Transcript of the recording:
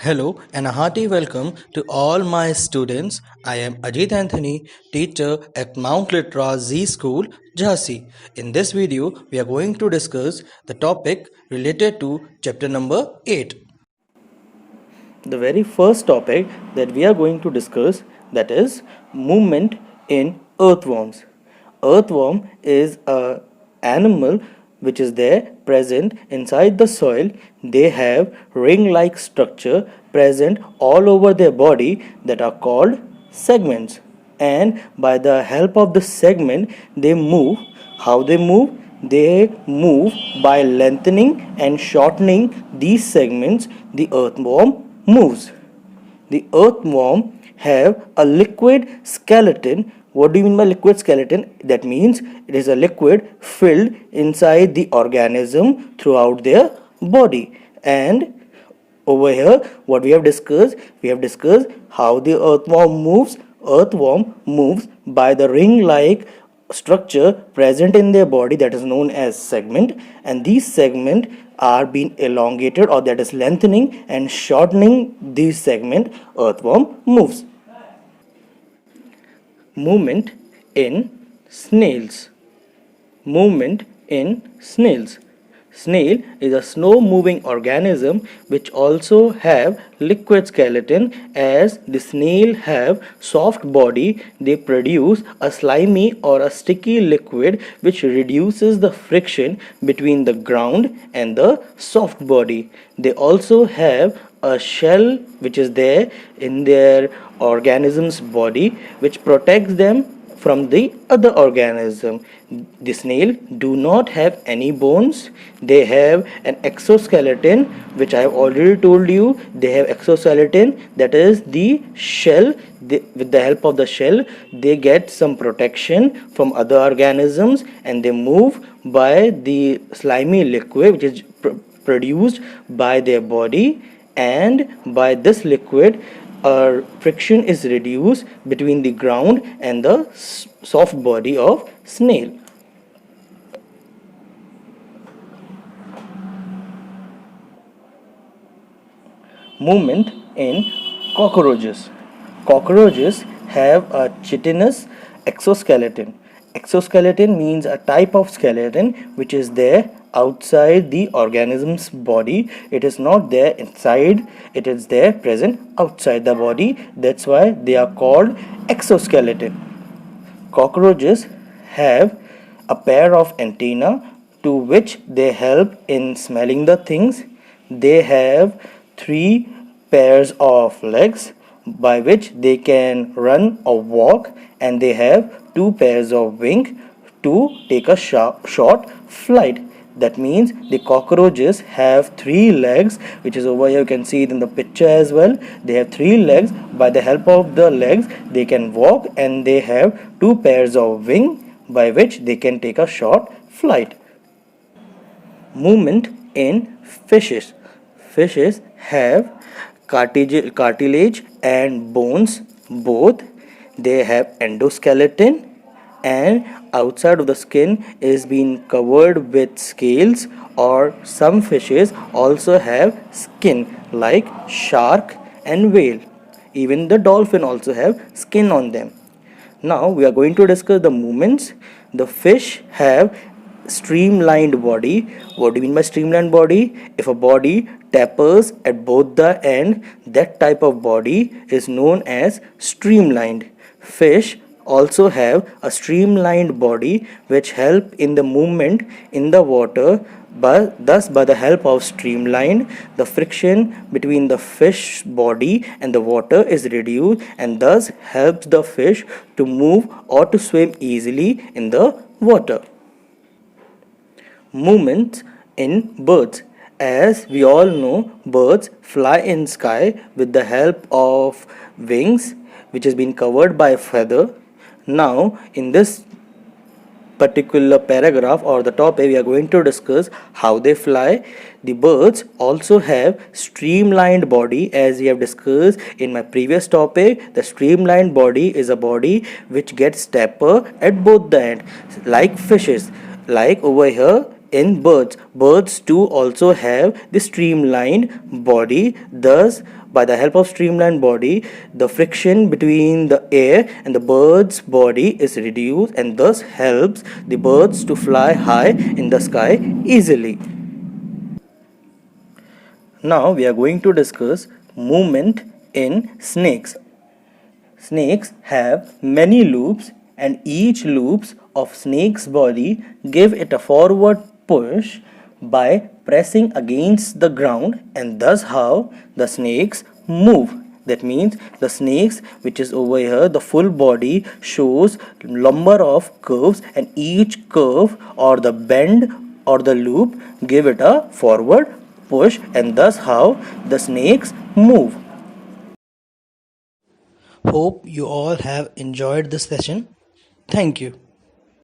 Hello and a hearty welcome to all my students. I am Ajit Anthony, teacher at Mount Litra Z School, Jhansi. In this video, we are going to discuss the topic related to chapter number 8. The very first topic that we are going to discuss, that is movement in earthworms. Earthworm is a animal which is there present inside the soil. They have ring like structure present all over their body that are called segments, and by the help of the segment they move. How they move? They move by lengthening and shortening these segments. The earthworm moves. The earthworm have a liquid skeleton. What do you mean by liquid skeleton? That means it is a liquid filled inside the organism throughout their body. And over here, what we have discussed how the earthworm moves. Earthworm moves by the ring like structure present in their body, that is known as segment, and these segment are being elongated, or that is lengthening and shortening these segment. Earthworm moves. Movement in snails. Movement in snails. Snail is a slow moving organism which also have liquid skeleton. As the snail have soft body, they produce a slimy or a sticky liquid which reduces the friction between the ground and the soft body. They also have a shell which is there in their organism's body which protects them from the other organism. The snail do not have any bones. They have an exoskeleton, which I have already told you. They have exoskeleton, that is the shell. With the help of the shell, they get some protection from other organisms, and they move by the slimy liquid which is produced by their body. And by this liquid, friction is reduced between the ground and the soft body of snail. Movement in cockroaches. Cockroaches have a chitinous exoskeleton. Exoskeleton means a type of skeleton which is there outside the organism's body. It is not there inside, it is there present outside the body. That's why they are called exoskeleton. Cockroaches have a pair of antennae to which they help in smelling the things. They have 3 pairs of legs by which they can run or walk, and they have 2 pairs of wings to take a short flight. That means the cockroaches have 3 legs, which is over here. You can see it in the picture as well. They have 3 legs. By the help of the legs, they can walk, and they have 2 pairs of wings by which they can take a short flight. Movement in fishes. Fishes have cartilage and bones both. They have endoskeleton, and outside of the skin is being covered with scales, or some fishes also have skin like shark and whale. Even the dolphin also have skin on them. Now we are going to discuss the movements. The fish have streamlined body. What do you mean by streamlined body? If a body tapers at both the end, that type of body is known as streamlined. Fish also have a streamlined body which help in the movement in the water. But thus, by the help of streamline, the friction between the fish body and the water is reduced, and thus helps the fish to move or to swim easily in the water. Movements in birds. As we all know, birds fly in sky with the help of wings which has been covered by feather. Now in this particular paragraph or the topic, we are going to discuss how they fly. The birds also have streamlined body. As we have discussed in my previous topic, the streamlined body is a body which gets taper at both the end, like fishes. Like over here in birds. Birds too also have the streamlined body. Thus, by the help of streamlined body, the friction between the air and the bird's body is reduced and thus helps the birds to fly high in the sky easily. Now we are going to discuss movement in snakes. Snakes have many loops and each loops of snake's body give it a forward push by pressing against the ground, and thus how the snakes move. That means the snakes which is over here, the full body shows number of curves and each curve or the bend or the loop give it a forward push, and thus how the snakes move. Hope you all have enjoyed this session. Thank you.